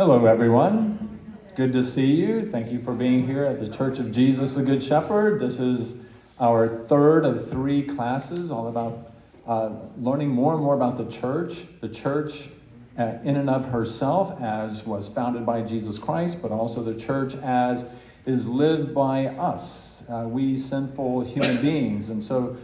Hello, everyone. Good to see you. Thank you for being here at the Church of Jesus the Good Shepherd. This is our third of three classes, all about learning more and more about the church in and of herself as was founded by Jesus Christ, but also the church as is lived by us, we sinful human beings. And so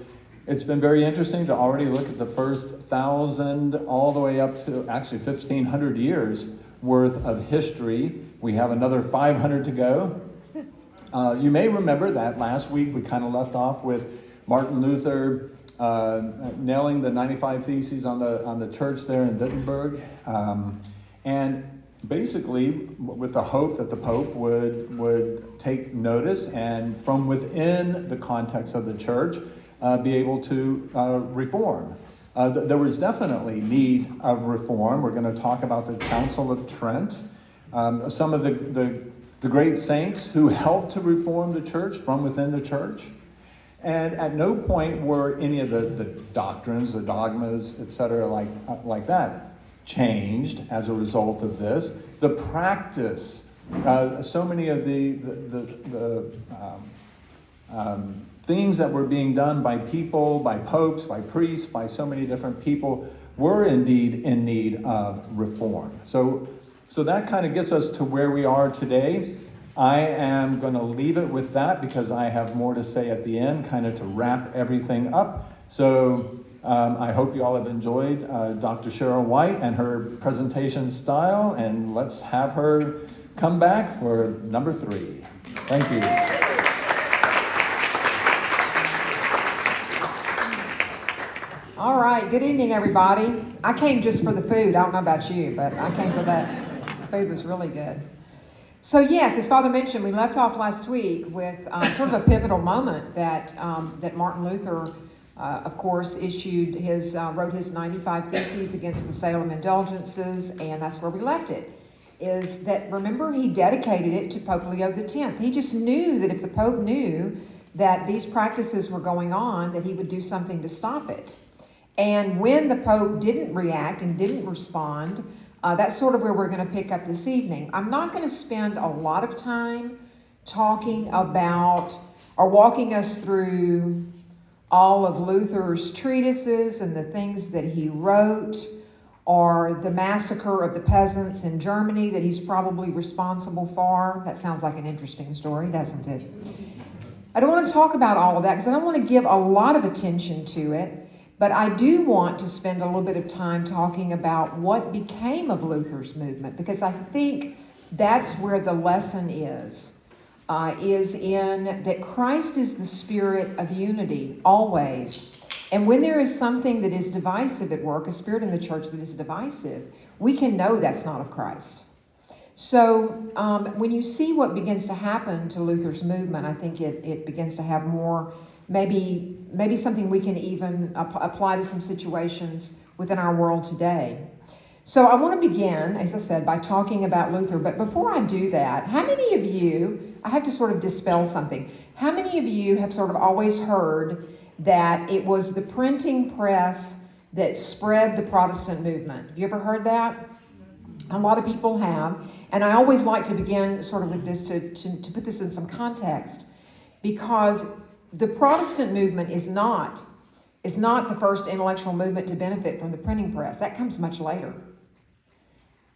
it's been very interesting to already look at the first 1,000 all the way up to actually 1,500 years worth of history. We have another 500 to go. You may remember that last week we kind of left off with Martin Luther nailing the 95 Theses on the church there in Wittenberg, and basically with the hope that the Pope would take notice and from within the context of the church be able to reform. There was definitely need of reform. We're going to talk about the Council of Trent, some of the great saints who helped to reform the church from within the church. And at no point were any of the doctrines, the dogmas, etc., like that changed as a result of this. The practice, so many of the things that were being done by people, by popes, by priests, by so many different people were indeed in need of reform. So that kind of gets us to where we are today. I am going to leave it with that because I have more to say at the end, kind of to wrap everything up. So I hope you all have enjoyed Dr. Cheryl White and her presentation style, and let's have her come back for number 3. Thank you. All right, good evening, everybody. I came just for the food. I don't know about you, but I came for that. The food was really good. So yes, as Father mentioned, we left off last week with sort of a pivotal moment that Martin Luther, of course, wrote his 95 Theses against the Salem Indulgences, and that's where we left it. Is that, remember, he dedicated it to Pope Leo X. He just knew that if the Pope knew that these practices were going on, that he would do something to stop it. And when the Pope didn't react and didn't respond, that's sort of where we're going to pick up this evening. I'm not going to spend a lot of time talking about or walking us through all of Luther's treatises and the things that he wrote, or the massacre of the peasants in Germany that he's probably responsible for. That sounds like an interesting story, doesn't it? I don't want to talk about all of that because I don't want to give a lot of attention to it. But I do want to spend a little bit of time talking about what became of Luther's movement, because I think that's where the lesson is in that Christ is the spirit of unity, always. And when there is something that is divisive at work, a spirit in the church that is divisive, we can know that's not of Christ. So when you see what begins to happen to Luther's movement, I think it begins to have more, maybe something we can even apply to some situations within our world today. So I want to begin, as I said, by talking about Luther. But before I do that, how many of you, I have to sort of dispel something. How many of you have sort of always heard that it was the printing press that spread the Protestant movement? Have you ever heard that? A lot of people have. And I always like to begin sort of with this to put this in some context, because the Protestant movement is not the first intellectual movement to benefit from the printing press. That comes much later.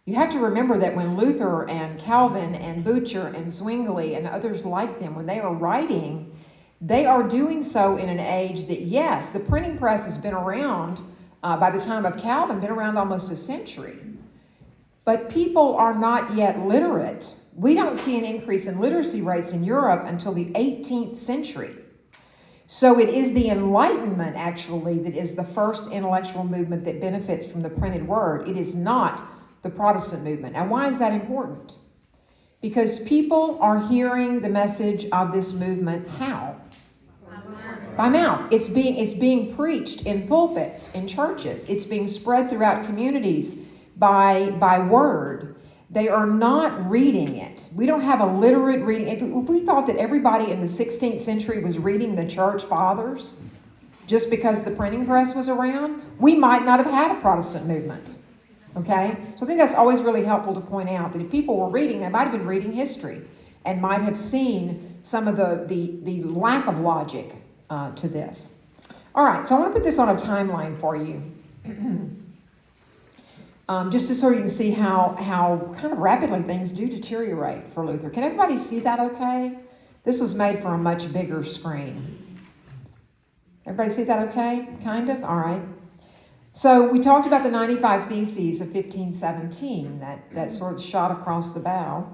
You have to remember that when Luther and Calvin and Butcher and Zwingli and others like them, when they are writing, they are doing so in an age that, yes, the printing press has been around, by the time of Calvin, been around almost a century. But people are not yet literate. We don't see an increase in literacy rates in Europe until the 18th century. So it is the Enlightenment, actually, that is the first intellectual movement that benefits from the printed word. It is not the Protestant movement. And why is that important? Because people are hearing the message of this movement how? By mouth. It's being preached in pulpits, in churches. It's being spread throughout communities by word. They are not reading it. We don't have a literate reading. If we thought that everybody in the 16th century was reading the church fathers just because the printing press was around, we might not have had a Protestant movement. Okay? So I think that's always really helpful to point out that if people were reading, they might have been reading history and might have seen some of the lack of logic to this. All right, so I want to put this on a timeline for you. Just to so you can see how kind of rapidly things do deteriorate for Luther. Can everybody see that okay? This was made for a much bigger screen. Everybody see that okay? Kind of? All right. So we talked about the 95 Theses of 1517, that sort of shot across the bow.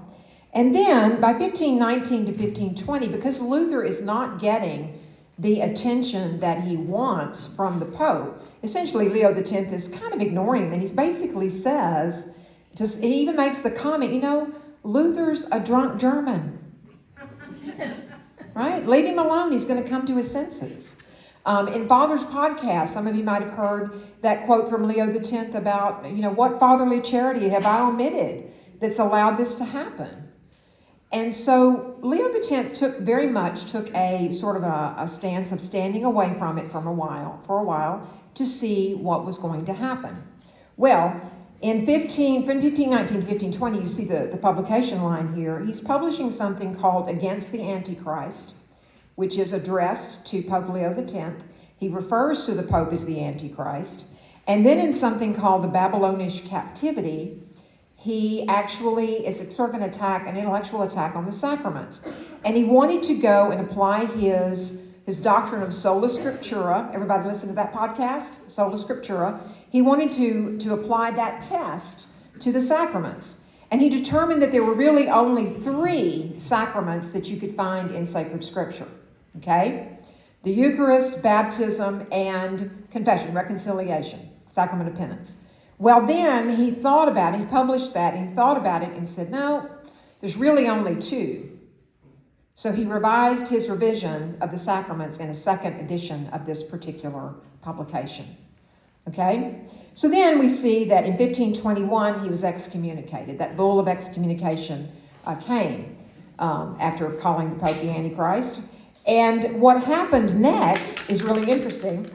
And then by 1519 to 1520, because Luther is not getting the attention that he wants from the Pope, essentially Leo X is kind of ignoring him, and he basically says, he even makes the comment, Luther's a drunk German. Right? Leave him alone. He's going to come to his senses. In Father's podcast, some of you might have heard that quote from Leo X about, what fatherly charity have I omitted that's allowed this to happen? And so Leo X took a sort of a stance of standing away from it for a while to see what was going to happen. Well, from 1519 to 1520, you see the publication line here. He's publishing something called Against the Antichrist, which is addressed to Pope Leo X. He refers to the Pope as the Antichrist. And then in something called the Babylonish Captivity, he actually is sort of an intellectual attack on the sacraments. And he wanted to go and apply his doctrine of sola scriptura. Everybody listen to that podcast, Sola Scriptura. He wanted to apply that test to the sacraments. And he determined that there were really only 3 sacraments that you could find in sacred scripture. Okay? The Eucharist, baptism, and confession, reconciliation, sacrament of penance. Well, then he thought about it, he published that, and he thought about it and said, no, there's really only 2. So he revised his revision of the sacraments in a second edition of this particular publication. Okay? So then we see that in 1521 he was excommunicated. That bull of excommunication came after calling the Pope the Antichrist. And what happened next is really interesting.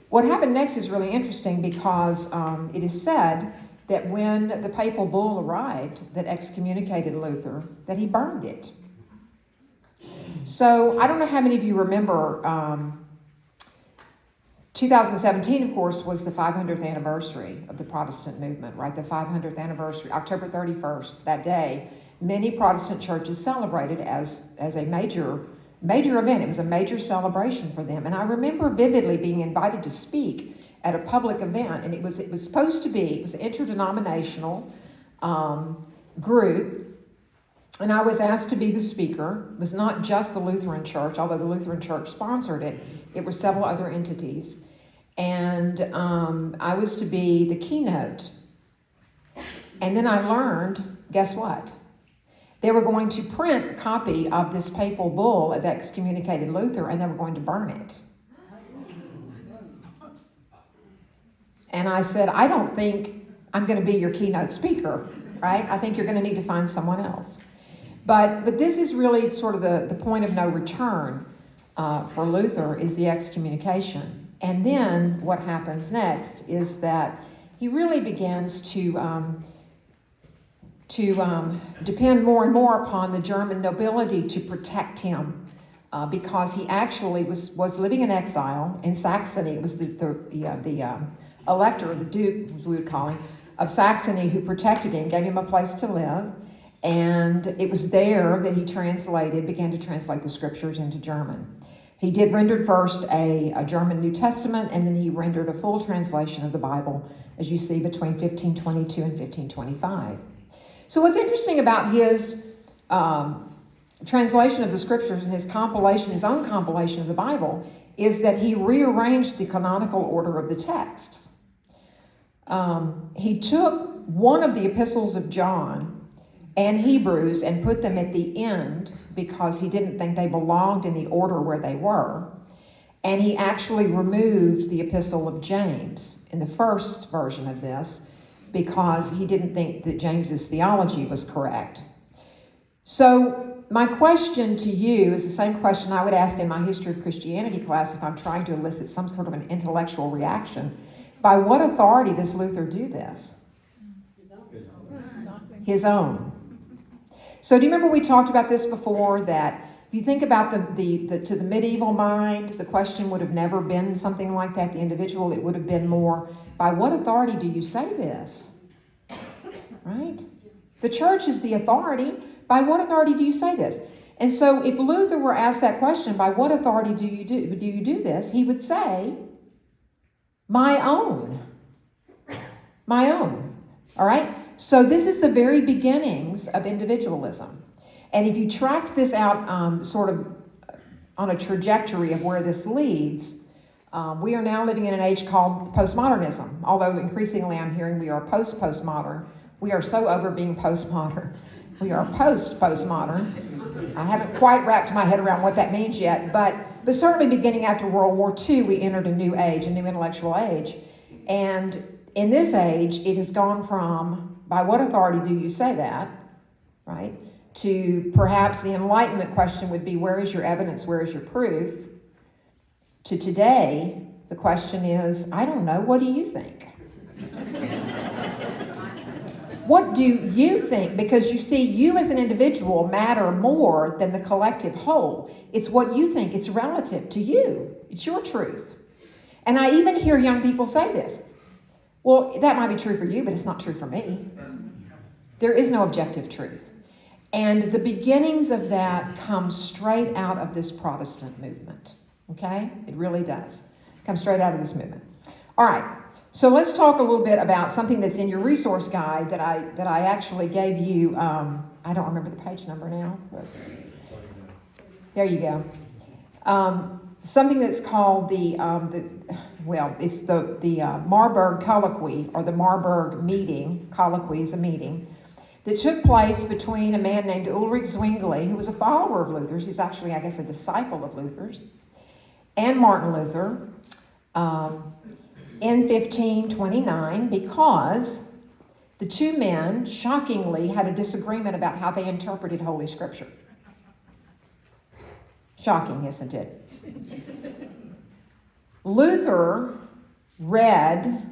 What happened next is really interesting because it is said that when the papal bull arrived that excommunicated Luther, that he burned it. So I don't know how many of you remember 2017, of course, was the 500th anniversary of the Protestant movement, right? The 500th anniversary, October 31st, that day, many Protestant churches celebrated as a major event. It was a major celebration for them. And I remember vividly being invited to speak at a public event, and it was supposed to be, it was an interdenominational group, and I was asked to be the speaker. It was not just the Lutheran Church, although the Lutheran Church sponsored it. It were several other entities. And I was to be the keynote. And then I learned, guess what? They were going to print a copy of this papal bull that excommunicated Luther, and they were going to burn it. And I said, I don't think I'm going to be your keynote speaker, right? I think you're going to need to find someone else. But this is really sort of the point of no return for Luther is the excommunication. And then what happens next is that he really begins to depend more and more upon the German nobility to protect him because he actually was living in exile in Saxony. It was the elector, the duke, as we would call him, of Saxony who protected him, gave him a place to live. And it was there that he began to translate the scriptures into German. He did rendered first a German New Testament, and then he rendered a full translation of the Bible, as you see, between 1522 and 1525. So what's interesting about his translation of the scriptures and his own compilation of the Bible, is that he rearranged the canonical order of the texts. He took one of the epistles of John and Hebrews and put them at the end because he didn't think they belonged in the order where they were. And he actually removed the epistle of James in the first version of this because he didn't think that James's theology was correct. So my question to you is the same question I would ask in my history of Christianity class if I'm trying to elicit some sort of an intellectual reaction. By what authority does Luther do this? His own. So do you remember we talked about this before, that if you think about to the medieval mind, the question would have never been something like that, the individual. It would have been more, by what authority do you say this? Right? The church is the authority. By what authority do you say this? And so if Luther were asked that question, by what authority do you do this? He would say, my own. My own. All right? So this is the very beginnings of individualism. And if you tracked this out sort of on a trajectory of where this leads, we are now living in an age called postmodernism. Although increasingly I'm hearing we are post-postmodern. We are so over being postmodern. We are post-postmodern. I haven't quite wrapped my head around what that means yet, but certainly beginning after World War II, we entered a new age, a new intellectual age. And in this age, it has gone from, by what authority do you say that, right, to perhaps the Enlightenment question would be, where is your evidence, where is your proof? To today, the question is, I don't know, what do you think? What do you think? Because you see, you as an individual matter more than the collective whole. It's what you think. It's relative to you. It's your truth. And I even hear young people say this. Well, that might be true for you, but it's not true for me. There is no objective truth. And the beginnings of that come straight out of this Protestant movement. Okay? It really does. Come straight out of this movement. All right. So let's talk a little bit about something that's in your resource guide that I actually gave you. I don't remember the page number now, but there you go. Something that's called it's the Marburg Colloquy, or the Marburg Meeting. Colloquy is a meeting that took place between a man named Ulrich Zwingli, who was a follower of Luther's. He's actually, I guess, a disciple of Luther's, and Martin Luther. In 1529, because the two men, shockingly, had a disagreement about how they interpreted Holy Scripture. Shocking, isn't it? Luther read,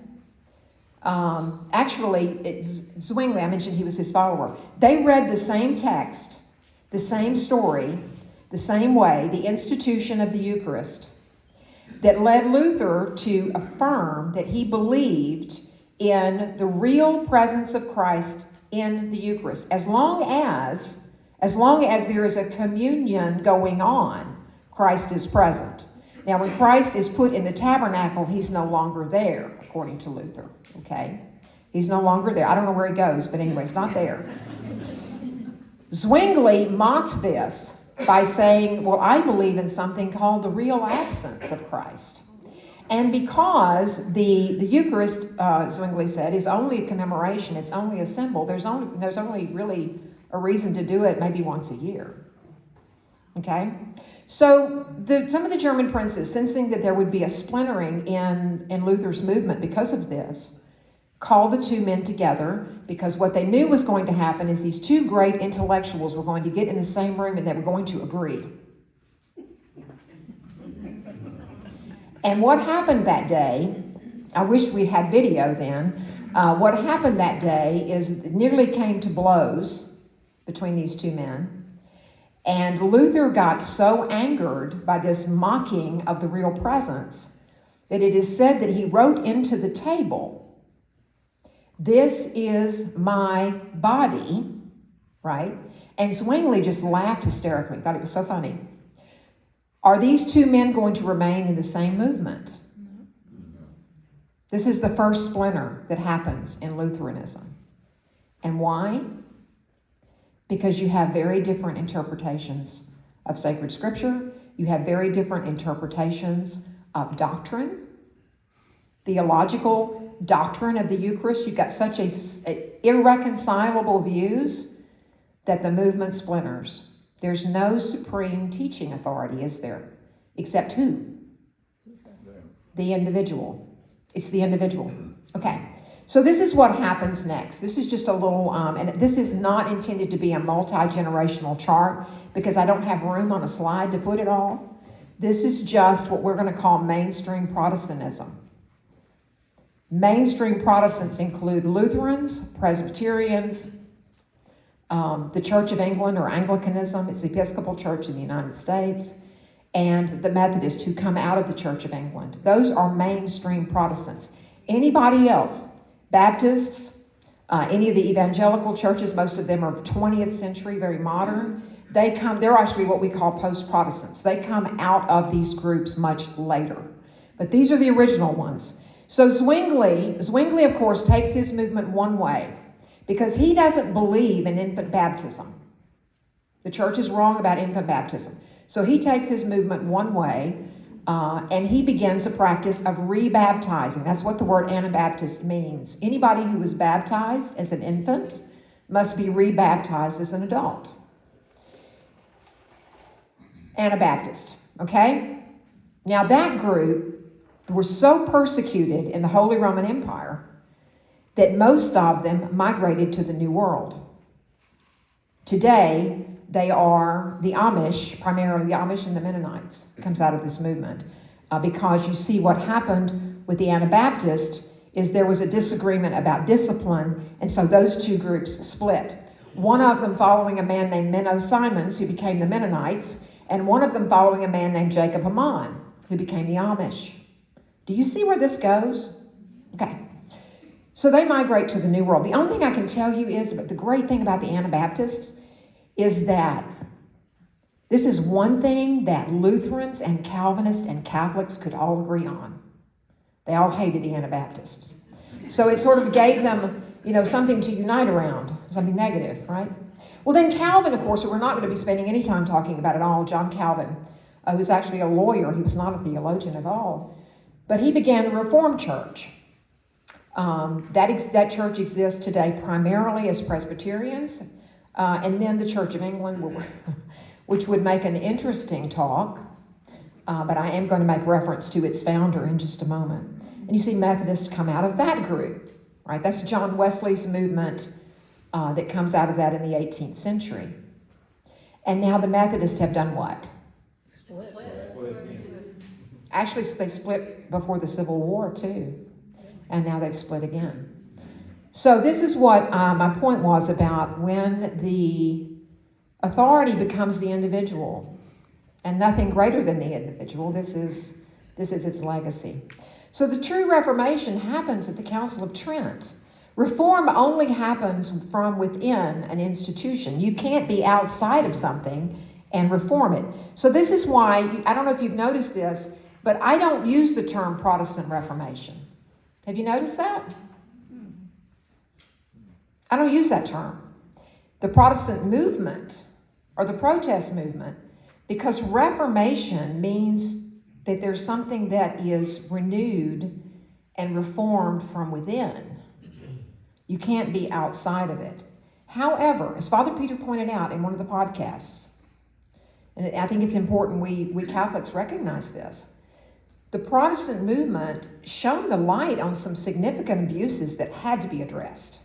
Zwingli, I mentioned he was his follower. They read the same text, the same story, the same way, the institution of the Eucharist, that led Luther to affirm that he believed in the real presence of Christ in the Eucharist. As long as there is a communion going on, Christ is present. Now, when Christ is put in the tabernacle, he's no longer there, according to Luther, okay? He's no longer there. I don't know where he goes, but anyway, he's not there. Zwingli mocked this by saying, well, I believe in something called the real absence of Christ. And because the Eucharist, Zwingli said, is only a commemoration, it's only a symbol, there's only really a reason to do it maybe once a year. Okay? So some of the German princes, sensing that there would be a splintering in Luther's movement because of this, called the two men together, because what they knew was going to happen is these two great intellectuals were going to get in the same room and they were going to agree. And what happened that day, I wish we had video then, what happened that day is it nearly came to blows between these two men. And Luther got so angered by this mocking of the real presence that it is said that he wrote into the table, "This is my body," right? And Zwingli just laughed hysterically, thought it was so funny. Are these two men going to remain in the same movement? This is the first splinter that happens in Lutheranism. And why? Because you have very different interpretations of sacred scripture. You have very different interpretations of doctrine, theological doctrine of the Eucharist. You've got such irreconcilable views that the movement splinters. There's no supreme teaching authority, is there? Except who? The individual. It's the individual. Okay. So this is what happens next. This is just a little, and this is not intended to be a multi-generational chart because I don't have room on a slide to put it all. This is just what we're going to call mainstream Protestantism. Mainstream Protestants include Lutherans, Presbyterians, the Church of England or Anglicanism, it's the Episcopal Church in the United States, and the Methodists who come out of the Church of England. Those are mainstream Protestants. Anybody else, Baptists, any of the evangelical churches, most of them are 20th century, very modern, they're actually what we call post-Protestants. They come out of these groups much later. But these are the original ones. So Zwingli, of course, takes his movement one way because he doesn't believe in infant baptism. The church is wrong about infant baptism. So he takes his movement one way, and he begins a practice of rebaptizing. That's what the word Anabaptist means. Anybody who was baptized as an infant must be rebaptized as an adult. Anabaptist, okay? Now that group were so persecuted in the Holy Roman Empire that most of them migrated to the New World. Today, they are the Amish, primarily the Amish and the Mennonites, comes out of this movement. Because you see what happened with the Anabaptist is there was a disagreement about discipline, and so those two groups split. One of them following a man named Menno Simons, who became the Mennonites, and one of them following a man named Jacob Haman, who became the Amish. Do you see where this goes? Okay. So they migrate to the New World. The only thing I can tell you is, but the great thing about the Anabaptists is that this is one thing that Lutherans and Calvinists and Catholics could all agree on. They all hated the Anabaptists. So it sort of gave them, something to unite around, something negative, right? Well, then Calvin, of course, who we're not going to be spending any time talking about at all, John Calvin, was actually a lawyer. He was not a theologian at all. But he began the Reformed Church. That church exists today primarily as Presbyterians, and then the Church of England, which would make an interesting talk, but I am going to make reference to its founder in just a moment. And you see Methodists come out of that group, right? That's John Wesley's movement that comes out of that in the 18th century. And now the Methodists have done what? Split. Actually, they split before the Civil War, too. And now they've split again. So this is what my point was about when the authority becomes the individual and nothing greater than the individual. This is its legacy. So the true Reformation happens at the Council of Trent. Reform only happens from within an institution. You can't be outside of something and reform it. So this is why, I don't know if you've noticed this, but I don't use the term Protestant Reformation. Have you noticed that? I don't use that term. The Protestant movement or the protest movement, because Reformation means that there's something that is renewed and reformed from within. You can't be outside of it. However, as Father Peter pointed out in one of the podcasts, and I think it's important we Catholics recognize this, the Protestant movement shone the light on some significant abuses that had to be addressed.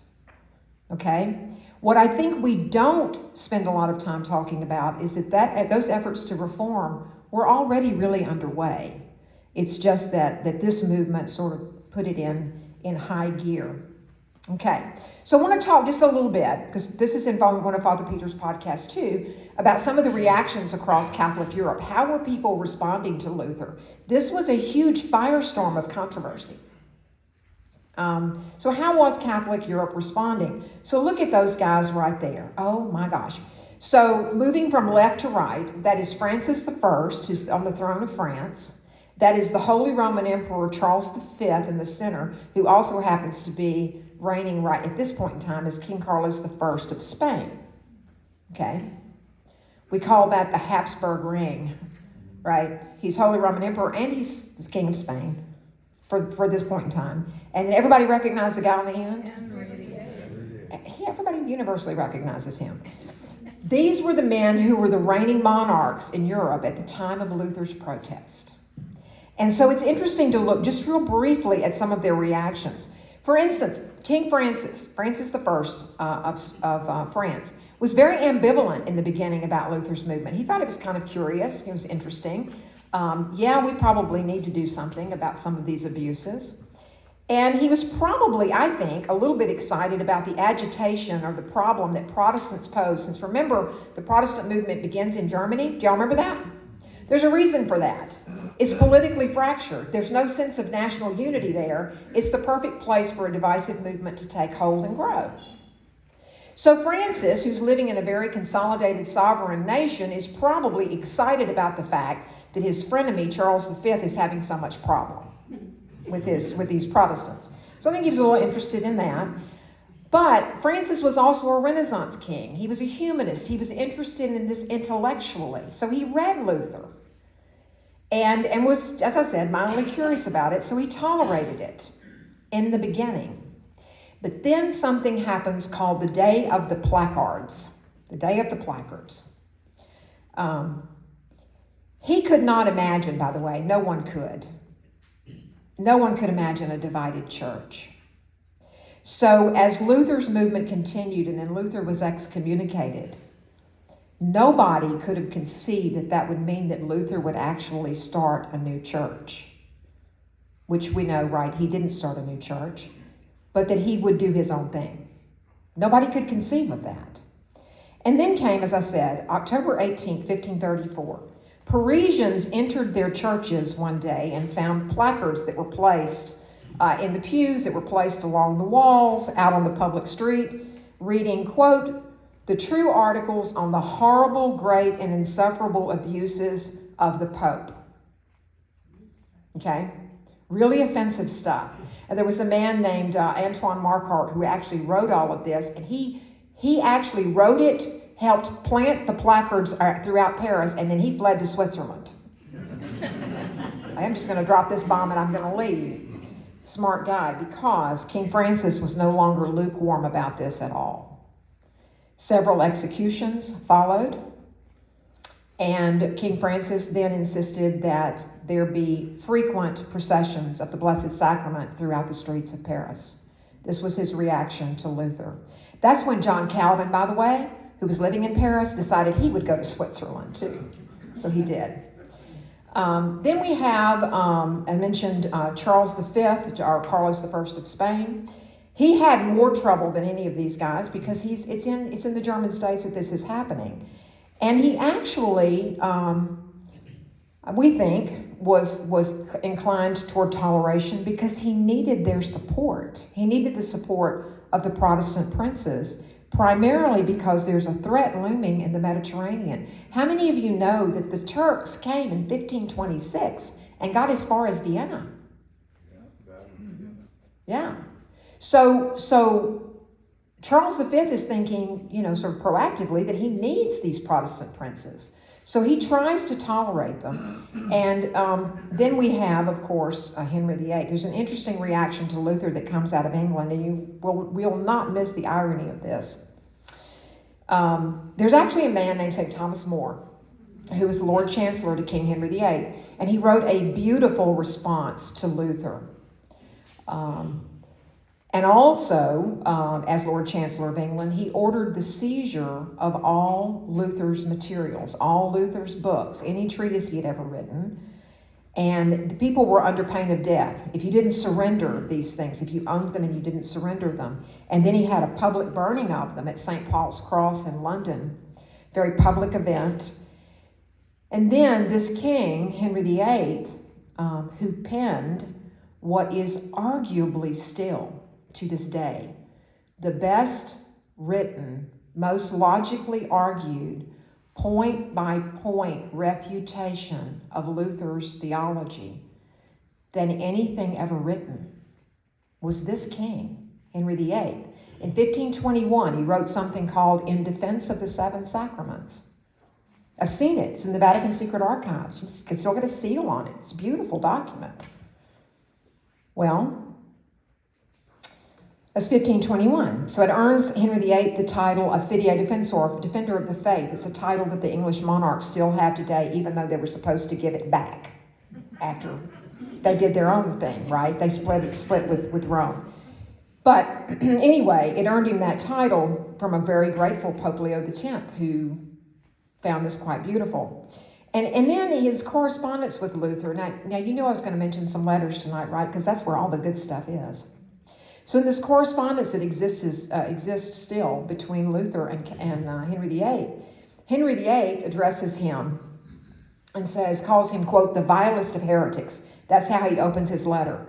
Okay? What I think we don't spend a lot of time talking about is that those efforts to reform were already really underway. It's just that this movement sort of put it in high gear. Okay, so I want to talk just a little bit, because this is involved in one of Father Peter's podcasts too, about some of the reactions across Catholic Europe. How were people responding to Luther? This was a huge firestorm of controversy. So how was Catholic Europe responding? So look at those guys right there. Oh my gosh. So moving from left to right, that is Francis I, who's on the throne of France. That is the Holy Roman Emperor Charles V in the center, who also happens to be reigning right at this point in time as King Carlos I of Spain. Okay? We call that the Habsburg ring, right? He's Holy Roman Emperor and he's King of Spain for this point in time. And everybody recognize the guy on the end? Everybody universally recognizes him. These were the men who were the reigning monarchs in Europe at the time of Luther's protest. And so it's interesting to look just real briefly at some of their reactions. For instance, King Francis I of France, was very ambivalent in the beginning about Luther's movement. He thought it was kind of curious. It was interesting. We probably need to do something about some of these abuses. And he was probably, I think, a little bit excited about the agitation or the problem that Protestants pose. Since remember, the Protestant movement begins in Germany. Do y'all remember that? There's a reason for that. It's politically fractured. There's no sense of national unity there. It's the perfect place for a divisive movement to take hold and grow. So Francis, who's living in a very consolidated sovereign nation, is probably excited about the fact that his frenemy, Charles V, is having so much problem with these Protestants. So I think he was a little interested in that. But Francis was also a Renaissance king. He was a humanist. He was interested in this intellectually. So he read Luther and was, as I said, mildly curious about it. So he tolerated it in the beginning. But then something happens called the Day of the Placards. The Day of the Placards. He could not imagine, by the way, no one could imagine a divided church. So as Luther's movement continued and then Luther was excommunicated, nobody could have conceived that that would mean that Luther would actually start a new church, which we know, right, he didn't start a new church, but that he would do his own thing. Nobody could conceive of that. And then came, as I said, October 18th, 1534. Parisians entered their churches one day and found placards that were placed in the pews, that were placed along the walls, out on the public street, reading, quote, "The true articles on the horrible, great, and insufferable abuses of the Pope." Okay? Really offensive stuff. And there was a man named Antoine Marquart who actually wrote all of this, and he actually wrote it, helped plant the placards throughout Paris, and then he fled to Switzerland. I'm just going to drop this bomb and I'm going to leave. Smart guy, because King Francis was no longer lukewarm about this at all. Several executions followed, and King Francis then insisted that there be frequent processions of the Blessed Sacrament throughout the streets of Paris. This was his reaction to Luther. That's when John Calvin, by the way, who was living in Paris, decided he would go to Switzerland too. So he did. Then we have, I mentioned Charles V, or Carlos I of Spain. He had more trouble than any of these guys because it's in the German states that this is happening. And he actually, we think, was inclined toward toleration because he needed their support. He needed the support of the Protestant princes, primarily because there's a threat looming in the Mediterranean. How many of you know that the Turks came in 1526 and got as far as Vienna? Yeah. So Charles V is thinking, sort of proactively that he needs these Protestant princes. So he tries to tolerate them. And then we have, of course, Henry VIII. There's an interesting reaction to Luther that comes out of England, and you will not miss the irony of this. There's actually a man named St. Thomas More, who was Lord Chancellor to King Henry VIII, and he wrote a beautiful response to Luther. And also, as Lord Chancellor of England, he ordered the seizure of all Luther's materials, all Luther's books, any treatise he had ever written. And the people were under pain of death if you didn't surrender these things, if you owned them and you didn't surrender them. And then he had a public burning of them at St. Paul's Cross in London, very public event. And then this king, Henry VIII, who penned what is arguably still, to this day, the best written, most logically argued, point-by-point refutation of Luther's theology than anything ever written, was this king, Henry VIII. In 1521, he wrote something called In Defense of the Seven Sacraments. I've seen it. It's in the Vatican Secret Archives. You can still get a seal on it. It's a beautiful document. Well, that's 1521. So it earns Henry VIII the title of Fidei Defensor, Defender of the Faith. It's a title that the English monarchs still have today, even though they were supposed to give it back after they did their own thing, right? They split with Rome. But anyway, it earned him that title from a very grateful Pope Leo X, who found this quite beautiful. And then his correspondence with Luther. Now you knew I was going to mention some letters tonight, right? Because that's where all the good stuff is. So in this correspondence that exists still between Luther and Henry VIII, Henry VIII addresses him and calls him, quote, the vilest of heretics. That's how he opens his letter,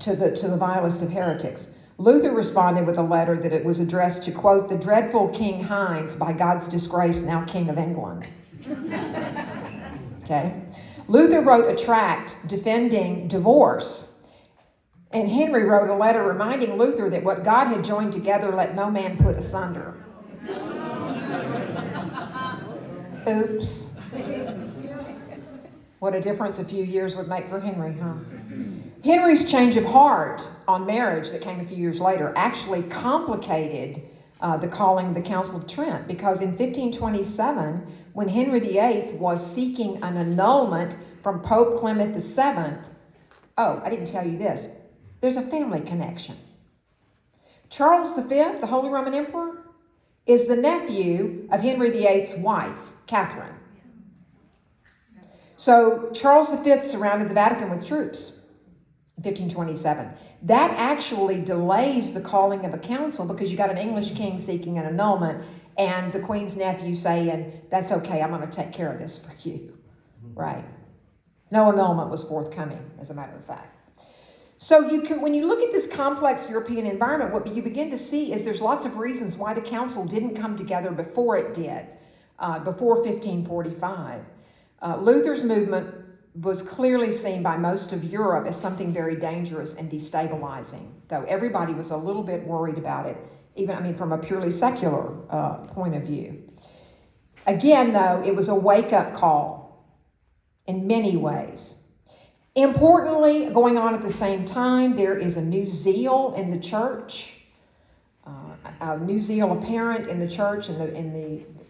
to the vilest of heretics. Luther responded with a letter that it was addressed to, quote, the dreadful King Heinz, by God's disgrace, now King of England. Okay? Luther wrote a tract defending divorce, and Henry wrote a letter reminding Luther that what God had joined together, let no man put asunder. Oops. What a difference a few years would make for Henry, huh? Henry's change of heart on marriage that came a few years later actually complicated the calling of the Council of Trent, because in 1527, when Henry VIII was seeking an annulment from Pope Clement VII, oh, I didn't tell you this, there's a family connection. Charles V, the Holy Roman Emperor, is the nephew of Henry VIII's wife, Catherine. So Charles V surrounded the Vatican with troops in 1527. That actually delays the calling of a council, because you got an English king seeking an annulment and the Queen's nephew saying, that's okay, I'm going to take care of this for you. Right? No annulment was forthcoming, as a matter of fact. So when you look at this complex European environment, what you begin to see is there's lots of reasons why the council didn't come together before it did, before 1545. Luther's movement was clearly seen by most of Europe as something very dangerous and destabilizing, though everybody was a little bit worried about it, from a purely secular point of view. Again, though, it was a wake-up call in many ways. Importantly, going on at the same time, there is a new zeal in the church, a new zeal apparent in the church,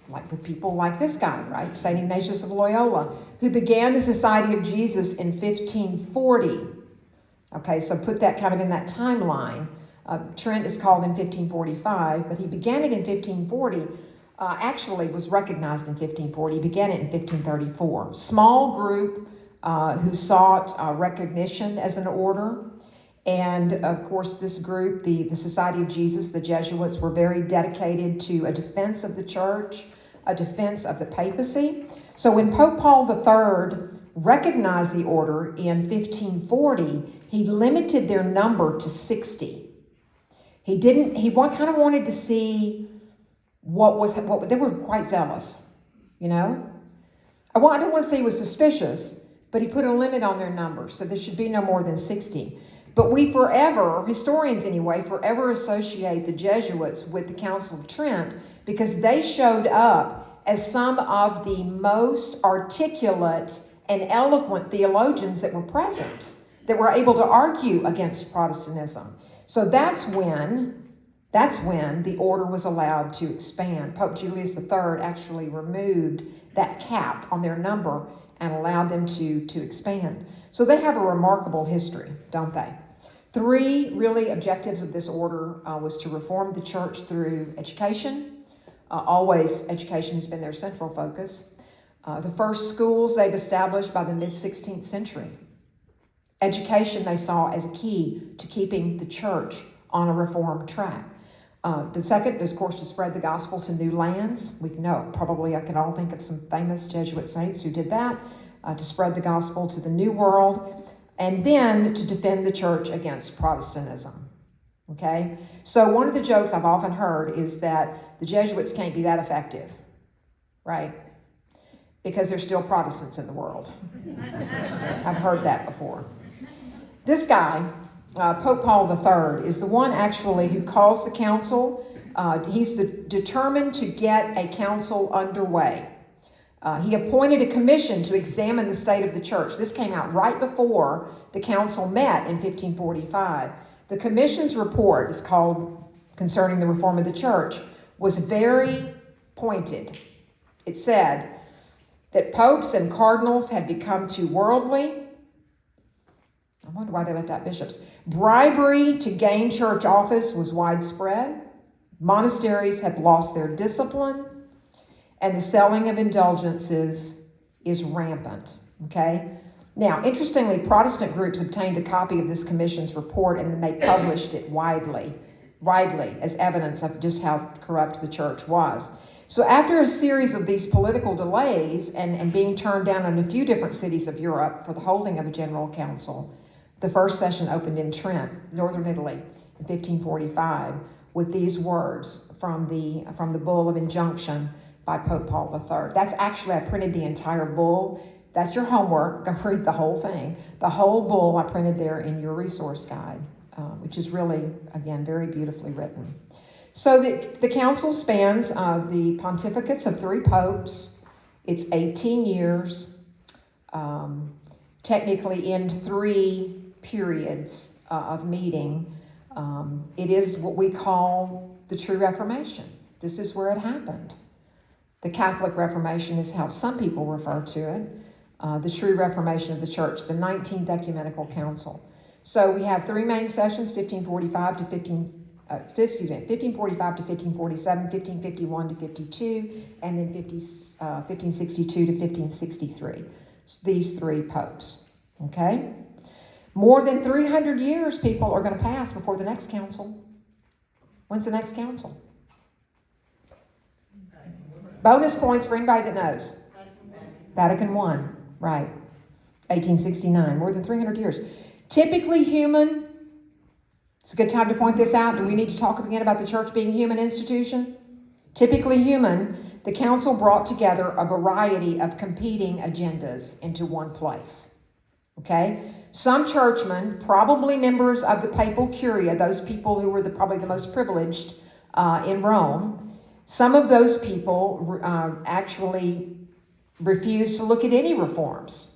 like with people like this guy, right? St. Ignatius of Loyola, who began the Society of Jesus in 1540. Okay, so put that kind of in that timeline. Trent is called in 1545, but he began it in 1540. Actually was recognized in 1540, began it in 1534. Small group who sought recognition as an order. And of course, this group, the Society of Jesus, the Jesuits, were very dedicated to a defense of the church, a defense of the papacy. So when Pope Paul III recognized the order in 1540, he limited their number to 60. He kind of wanted to see what they were quite zealous, you know? Well, I don't want to say he was suspicious, but he put a limit on their number, so there should be no more than 60. But we forever, historians anyway, forever associate the Jesuits with the Council of Trent, because they showed up as some of the most articulate and eloquent theologians that were present, that were able to argue against Protestantism. So that's when the order was allowed to expand. Pope Julius III actually removed that cap on their number and allowed them to expand. So they have a remarkable history, don't they? 3 really objectives of this order was to reform the church through education. Always education has been their central focus. The first schools they've established by the mid-16th century. Education they saw as a key to keeping the church on a reform track. The second is, of course, to spread the gospel to new lands. We know, probably I can all think of some famous Jesuit saints who did that, to spread the gospel to the New World, and then to defend the church against Protestantism. Okay? So one of the jokes I've often heard is that the Jesuits can't be that effective, right? Because there's still Protestants in the world. I've heard that before. This guy, Pope Paul III, is the one actually who calls the council. He's determined to get a council underway. He appointed a commission to examine the state of the church. This came out right before the council met in 1545. The commission's report is called Concerning the Reform of the Church, was very pointed. It said that popes and cardinals had become too worldly. I wonder why they left out bishops. Bribery to gain church office was widespread. Monasteries have lost their discipline, and the selling of indulgences is rampant. Okay? Now, interestingly, Protestant groups obtained a copy of this commission's report, and then they published it widely as evidence of just how corrupt the church was. So after a series of these political delays and being turned down in a few different cities of Europe for the holding of a general council, the first session opened in Trent, northern Italy, in 1545, with these words from the Bull of Injunction by Pope Paul III. That's actually, I printed the entire bull. That's your homework. Go read the whole thing. The whole bull I printed there in your resource guide, which is really, again, very beautifully written. So the council spans the pontificates of 3 popes. It's 18 years, technically in 3 periods of meeting. It is what we call the true Reformation. This is where it happened. The Catholic Reformation is how some people refer to it. The true Reformation of the Church, the 19th Ecumenical Council. So we have 3 main sessions, 1545 to 1547, 1551 to 52, and then 1562 to 1563. So these 3 popes. Okay? More than 300 years, people, are going to pass before the next council. When's the next council? Bonus points for anybody that knows. Vatican I, right. 1869, more than 300 years. Typically human. It's a good time to point this out. Do we need to talk again about the church being a human institution? Typically human, the council brought together a variety of competing agendas into one place. Okay? Some churchmen, probably members of the papal curia, those people who were probably the most privileged in Rome, some of those people actually refused to look at any reforms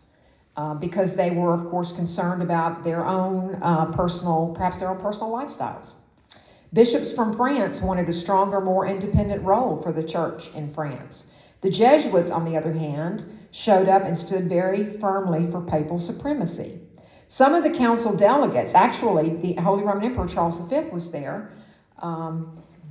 because they were, of course, concerned about their own personal lifestyles. Bishops from France wanted a stronger, more independent role for the church in France. The Jesuits, on the other hand, showed up and stood very firmly for papal supremacy. Some of the council delegates, actually, the Holy Roman Emperor Charles V was there.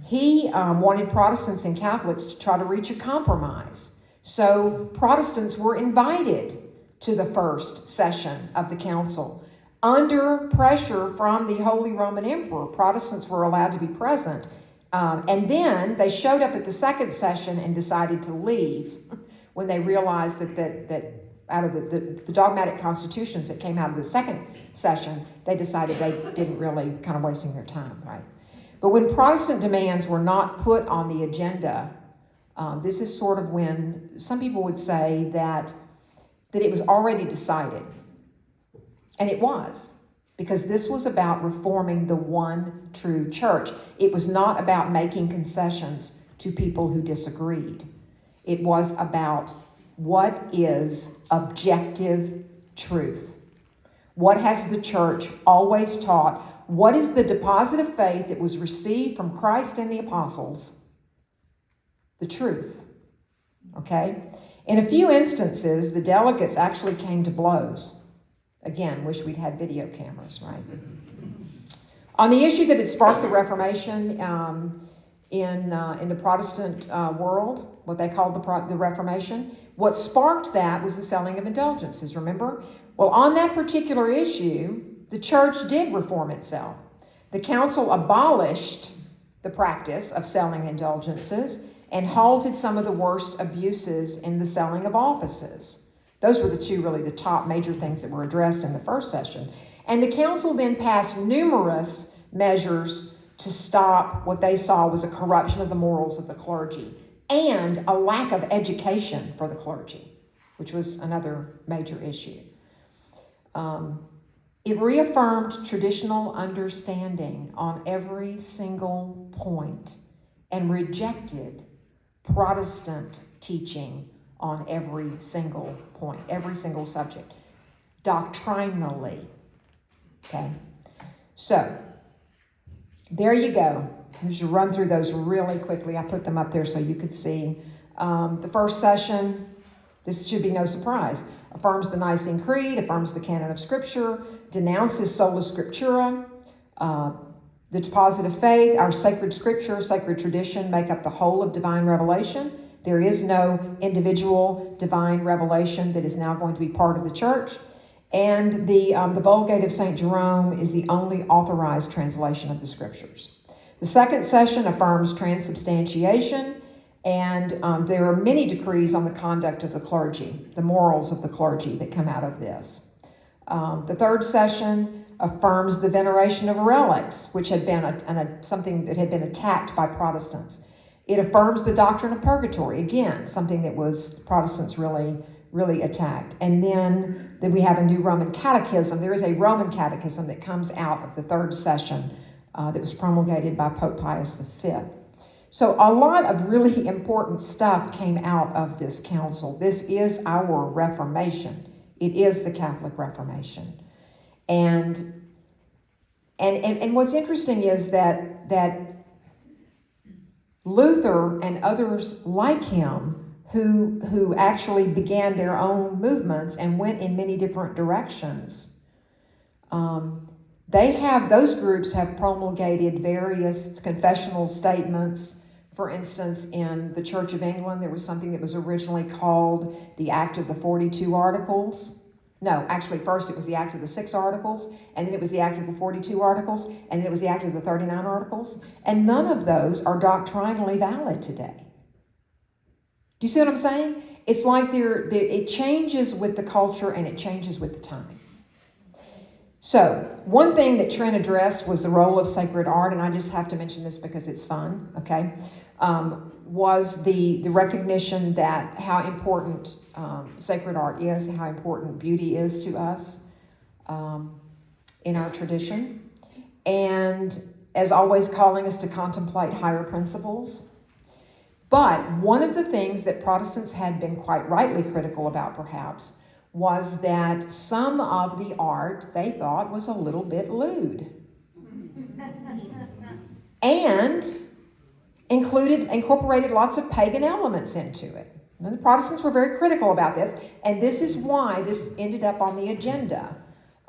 He wanted Protestants and Catholics to try to reach a compromise. So Protestants were invited to the first session of the council. Under pressure from the Holy Roman Emperor, Protestants were allowed to be present. And then they showed up at the second session and decided to leave when they realized that out of the dogmatic constitutions that came out of the second session, they decided they didn't really, kind of wasting their time, right? But when Protestant demands were not put on the agenda, this is sort of when some people would say that it was already decided. And it was, because this was about reforming the one true church. It was not about making concessions to people who disagreed. It was about what is objective truth. What has the church always taught? What is the deposit of faith that was received from Christ and the apostles? The truth. Okay? In a few instances, the delegates actually came to blows. Again, wish we'd had video cameras, right? On the issue that had sparked the Reformation in the Protestant world, what they called the Reformation, what sparked that was the selling of indulgences, remember? Well, on that particular issue, the church did reform itself. The council abolished the practice of selling indulgences and halted some of the worst abuses in the selling of offices. Those were the top major things that were addressed in the first session. And the council then passed numerous measures to stop what they saw was a corruption of the morals of the clergy and a lack of education for the clergy, which was another major issue. It reaffirmed traditional understanding on every single point and rejected Protestant teaching on every single point, every single subject, doctrinally. Okay? So, there you go. I'm just run through those really quickly. I put them up there so you could see. The first session, this should be no surprise. affirms the Nicene Creed, affirms the canon of Scripture, denounces sola scriptura, the deposit of faith, our sacred Scripture, sacred tradition make up the whole of divine revelation. There is no individual divine revelation that is now going to be part of the church. And the Vulgate of St. Jerome is the only authorized translation of the Scriptures. The second session affirms transubstantiation, and there are many decrees on the conduct of the clergy, the morals of the clergy that come out of this. The third session affirms the veneration of relics, which had been something that had been attacked by Protestants. It affirms the doctrine of purgatory, again, something that was Protestants really attacked. And then we have a new Roman catechism. There is a Roman catechism that comes out of the third session that was promulgated by Pope Pius V. So a lot of really important stuff came out of this council. This is our Reformation. It is the Catholic Reformation. And what's interesting is that Luther and others like him who actually began their own movements and went in many different directions, those groups have promulgated various confessional statements. For instance, in the Church of England, there was something that was originally called the Act of the 42 Articles. No, actually, first it was the Act of the 6 Articles, and then it was the Act of the 42 Articles, and then it was the Act of the 39 Articles. And none of those are doctrinally valid today. Do you see what I'm saying? It's like it changes with the culture and it changes with the time. So, one thing that Trent addressed was the role of sacred art, and I just have to mention this because it's fun, okay? Was the recognition that how important sacred art is, how important beauty is to us in our tradition, and as always calling us to contemplate higher principles. But one of the things that Protestants had been quite rightly critical about, perhaps, was that some of the art they thought was a little bit lewd. And incorporated lots of pagan elements into it. And the Protestants were very critical about this, and this is why this ended up on the agenda,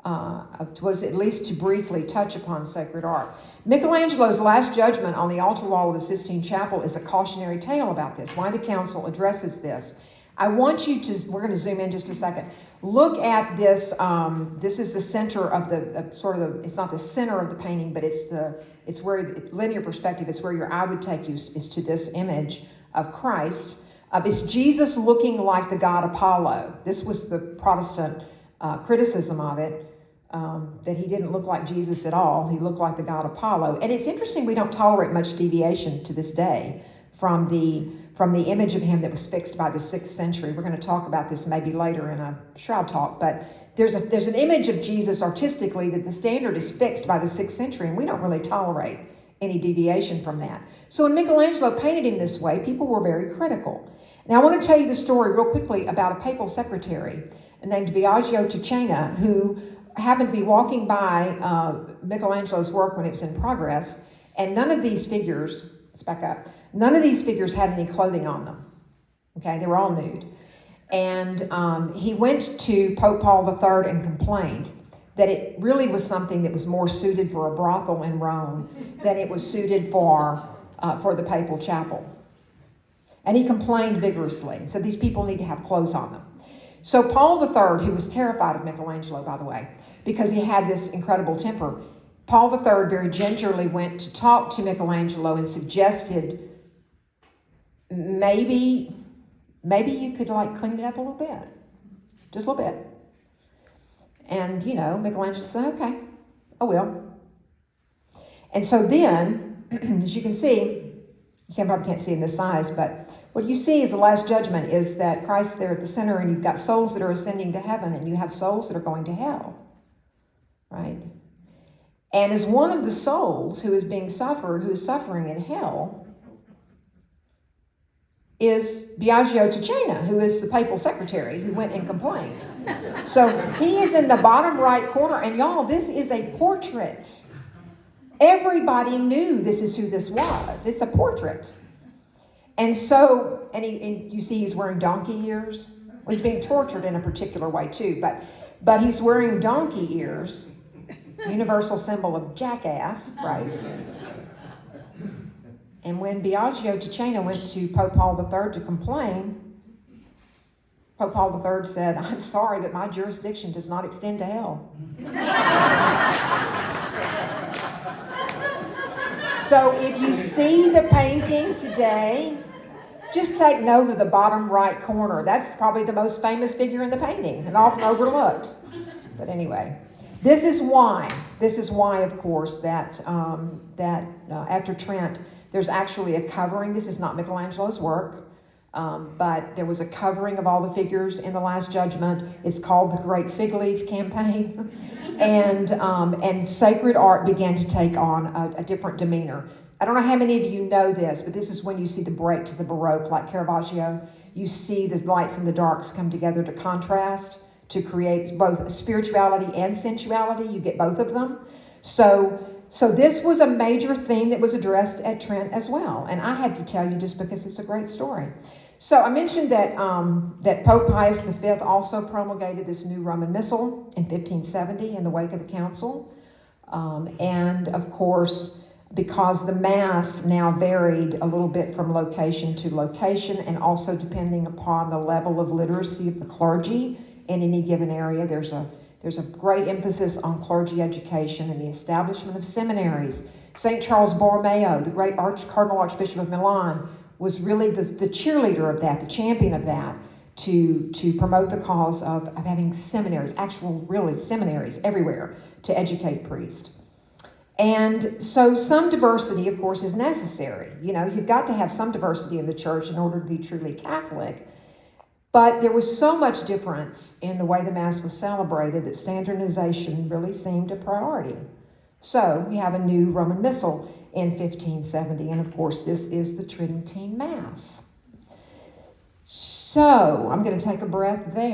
was at least to briefly touch upon sacred art. Michelangelo's Last Judgment on the altar wall of the Sistine Chapel is a cautionary tale about this, why the council addresses this. I want you to, we're going to zoom in just a second. Look at this. This is the center of it's not the center of the painting, but it's where linear perspective, it's where your eye would take you, is to this image of Christ. It's Jesus looking like the god Apollo. This was the Protestant criticism of it, that he didn't look like Jesus at all. He looked like the god Apollo. And it's interesting we don't tolerate much deviation to this day from the image of him that was fixed by the 6th century. We're going to talk about this maybe later in a shroud talk, but there's an image of Jesus artistically that the standard is fixed by the 6th century, and we don't really tolerate any deviation from that. So when Michelangelo painted him this way, people were very critical. Now I want to tell you the story real quickly about a papal secretary named Biagio Ticena, who happened to be walking by Michelangelo's work when it was in progress, and none of these figures, let's back up, none of these figures had any clothing on them. Okay, they were all nude. And he went to Pope Paul III and complained that it really was something that was more suited for a brothel in Rome than it was suited for the papal chapel. And he complained vigorously and said these people need to have clothes on them. So Paul III, who was terrified of Michelangelo, by the way, because he had this incredible temper, Paul III very gingerly went to talk to Michelangelo and suggested maybe you could clean it up a little bit, just a little bit. And, Michelangelo said, okay, I will. And so then, as you can see, probably can't see in this size, but what you see is the Last Judgment is that Christ's there at the center, and you've got souls that are ascending to heaven, and you have souls that are going to hell, right? And as one of the souls who is suffering in hell, is Biagio Ticena, who is the papal secretary who went and complained. So he is in the bottom right corner, and y'all, this is a portrait. Everybody knew this is who this was. It's a portrait. And so, and you see he's wearing donkey ears. Well, he's being tortured in a particular way too, but he's wearing donkey ears, universal symbol of jackass, right? And when Biagio Ticino went to Pope Paul III to complain, Pope Paul III said, "I'm sorry, but my jurisdiction does not extend to hell." So if you see the painting today, just take note of the bottom right corner. That's probably the most famous figure in the painting and often overlooked. But anyway, this is why, of course, that after Trent, there's actually a covering. This is not Michelangelo's work, but there was a covering of all the figures in the Last Judgment. It's called the Great Fig Leaf Campaign. And sacred art began to take on a different demeanor. I don't know how many of you know this, but this is when you see the break to the Baroque, like Caravaggio. You see the lights and the darks come together to contrast, to create both spirituality and sensuality. You get both of them. So this was a major theme that was addressed at Trent as well. And I had to tell you just because it's a great story. So I mentioned that Pope Pius V also promulgated this new Roman Missal in 1570 in the wake of the council. And of course, because the Mass now varied a little bit from location to location, and also depending upon the level of literacy of the clergy in any given area, there's a great emphasis on clergy education and the establishment of seminaries. St. Charles Borromeo, the great Cardinal Archbishop of Milan, was really the cheerleader of that, the champion of that, to promote the cause of having seminaries, actual really seminaries everywhere to educate priests. And so some diversity, of course, is necessary. You know, you've got to have some diversity in the church in order to be truly Catholic. But there was so much difference in the way the Mass was celebrated that standardization really seemed a priority. So we have a new Roman Missal in 1570, and of course this is the Tridentine Mass. So I'm going to take a breath there.